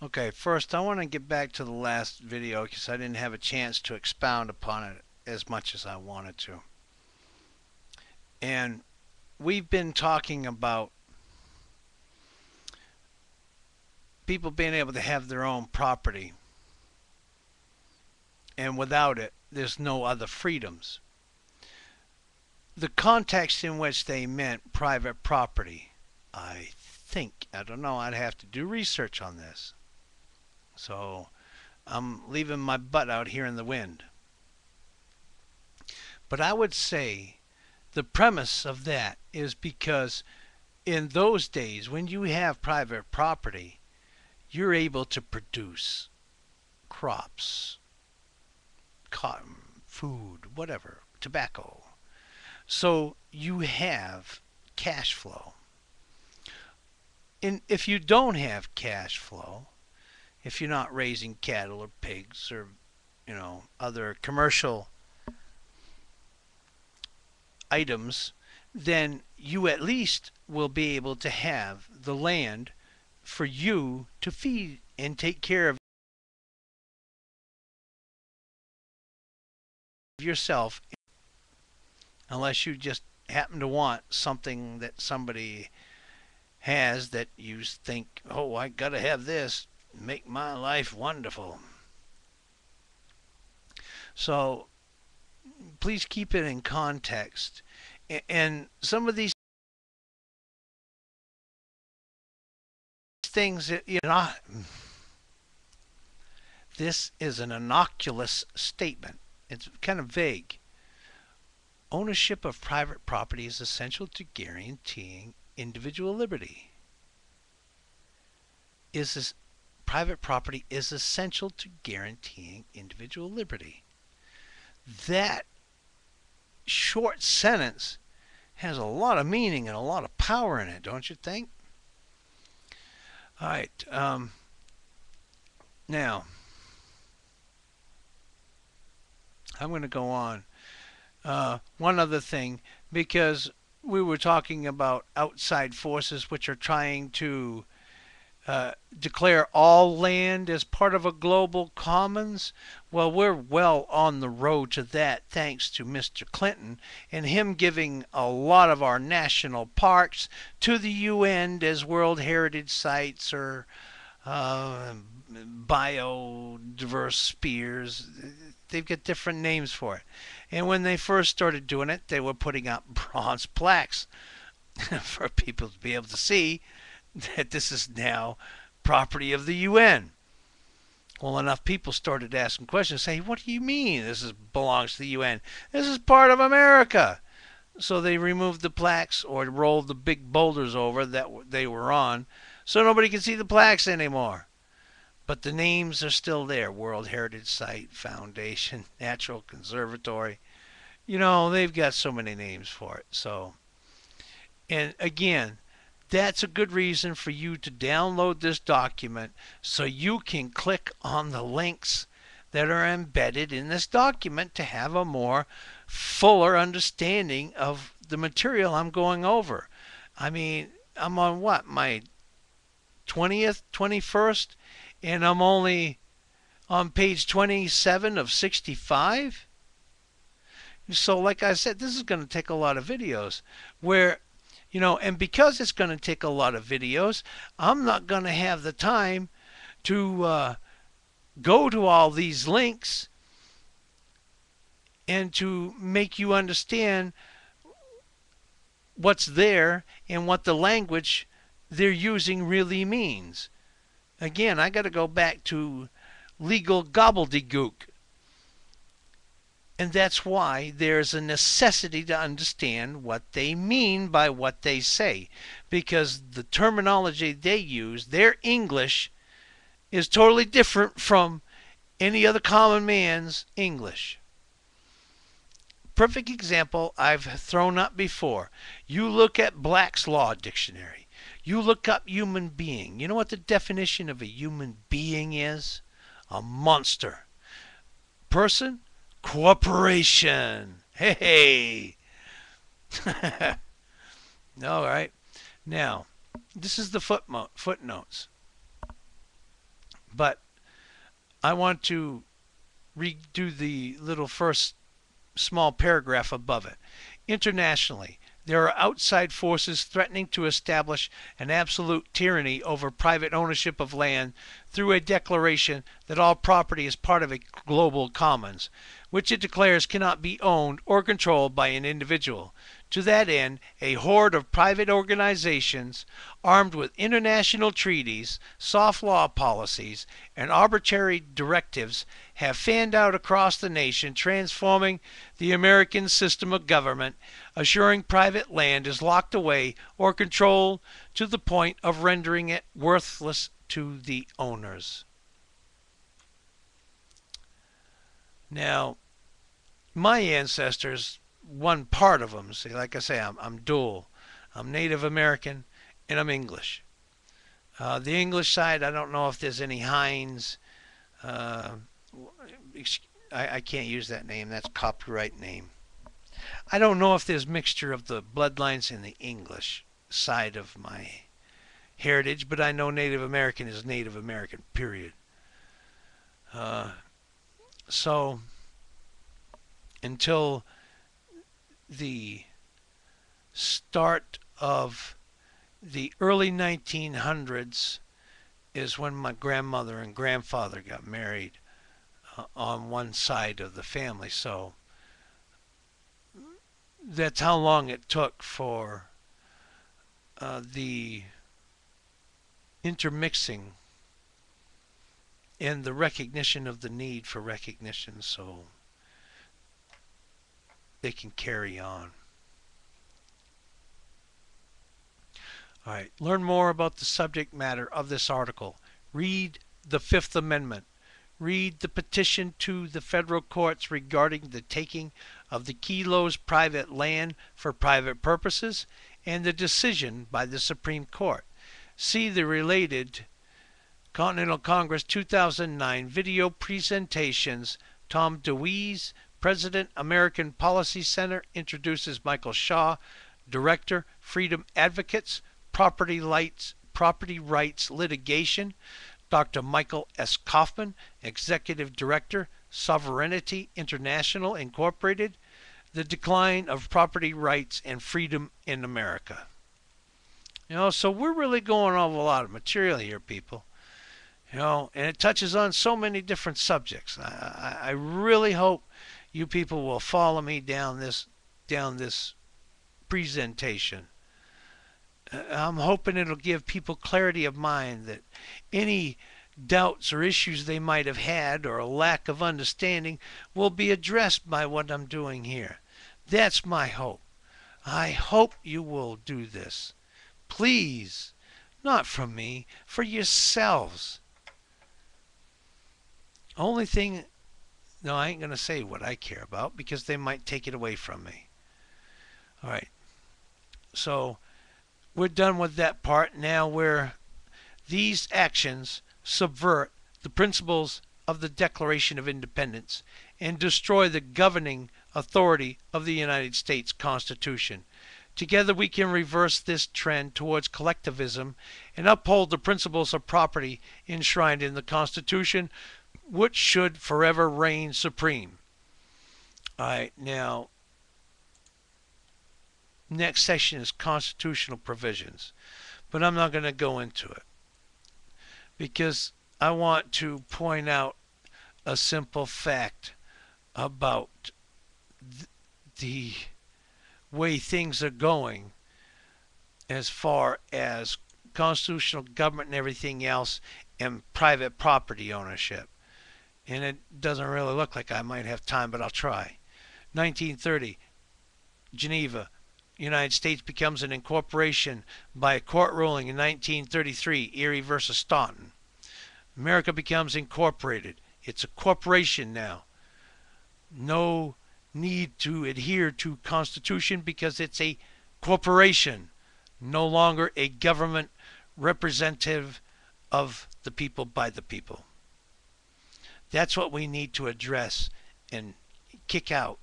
Okay, first I want to get back to the last video because I didn't have a chance to expound upon it as much as I wanted to. And we've been talking about people being able to have their own property, and without it, there's no other freedoms. The context in which they meant private property, I don't know, I'd have to do research on this. So I'm leaving my butt out here in the wind. But I would say the premise of that is because in those days, when you have private property, you're able to produce crops, cotton, food, whatever, tobacco. So you have cash flow. And if you don't have cash flow, if you're not raising cattle or pigs or, other commercial items, then you at least will be able to have the land for you to feed and take care of yourself, unless you just happen to want something that somebody has that you think, oh, I gotta have this, make my life wonderful. So please keep it in context. And some of these things that this is an innocuous statement. It's kind of vague. Ownership of private property is essential to guaranteeing individual liberty. Private property is essential to guaranteeing individual liberty. That short sentence has a lot of meaning and a lot of power in it, don't you think? All right. Now, I'm going to go on. One other thing, because we were talking about outside forces which are trying to declare all land as part of a global commons. Well, we're well on the road to that thanks to Mr. Clinton and him giving a lot of our national parks to the UN as World Heritage Sites or biodiverse spheres. They've got different names for it. And when they first started doing it, they were putting up bronze plaques for people to be able to see that this is now property of the UN. Well, enough people started asking questions, saying, what do you mean this belongs to the UN? This is part of America. So they removed the plaques or rolled the big boulders over that they were on so nobody could see the plaques anymore. But the names are still there. World Heritage Site, Foundation, Natural Conservatory. They've got so many names for it. So, and again, that's a good reason for you to download this document so you can click on the links that are embedded in this document to have a more fuller understanding of the material I'm going over. I mean, I'm on what, my 20th, 21st, and I'm only on page 27 of 65. So like I said, this is going to take a lot of videos where and because it's going to take a lot of videos, I'm not going to have the time to go to all these links and to make you understand what's there and what the language they're using really means. Again, I got to go back to legal gobbledygook. And that's why there's a necessity to understand what they mean by what they say. Because the terminology they use, their English, is totally different from any other common man's English. Perfect example I've thrown up before. You look at Black's Law Dictionary. You look up human being. You know what the definition of a human being is? A monster. Person? Corporation. Hey. All right. Now, this is the footnotes. But I want to redo the little first small paragraph above it. Internationally, there are outside forces threatening to establish an absolute tyranny over private ownership of land through a declaration that all property is part of a global commons, which it declares cannot be owned or controlled by an individual. To that end, a horde of private organizations armed with international treaties, soft law policies, and arbitrary directives have fanned out across the nation, transforming the American system of government, assuring private land is locked away or controlled to the point of rendering it worthless to the owners. Now, my ancestors, one part of them, see, like I say, I'm dual. I'm Native American and I'm English. The English side, I don't know if there's any Hines. Uh, I can't use that name. That's copyright name. I don't know if there's mixture of the bloodlines in the English side of my heritage, but I know Native American is Native American, period. Uh, so until the start of the early 1900s is when my grandmother and grandfather got married on one side of the family. So that's how long it took for the intermixing and the recognition of the need for recognition so they can carry on. All right, learn more about the subject matter of this article. Read the Fifth Amendment. Read the petition to the federal courts regarding the taking of the Kilos private land for private purposes and the decision by the Supreme Court. See the related Continental Congress 2009 video presentations. Tom DeWeese, President, American Policy Center, introduces Michael Shaw, Director, Freedom Advocates, Property Rights Litigation. Dr. Michael S. Kaufman, Executive Director, Sovereignty International Incorporated, The Decline of Property Rights and Freedom in America. So we're really going over a lot of material here, people. And it touches on so many different subjects. I really hope you people will follow me down this presentation. I'm hoping it'll give people clarity of mind that any doubts or issues they might have had or a lack of understanding will be addressed by what I'm doing here. That's my hope. I hope you will do this. Please, not from me, for yourselves. Only thing, no, I ain't going to say what I care about because they might take it away from me. All right. So we're done with that part. Now where these actions subvert the principles of the Declaration of Independence and destroy the governing authority of the United States Constitution. Together we can reverse this trend towards collectivism and uphold the principles of property enshrined in the Constitution, which should forever reign supreme. All right, now next section is constitutional provisions, but I'm not going to go into it because I want to point out a simple fact about the way things are going as far as constitutional government and everything else and private property ownership. And it doesn't really look like I might have time, but I'll try. 1930, Geneva, United States becomes an incorporation by a court ruling in 1933, Erie versus Staunton. America becomes incorporated. It's a corporation now. No need to adhere to Constitution because it's a corporation, no longer a government representative of the people by the people. That's what we need to address and kick out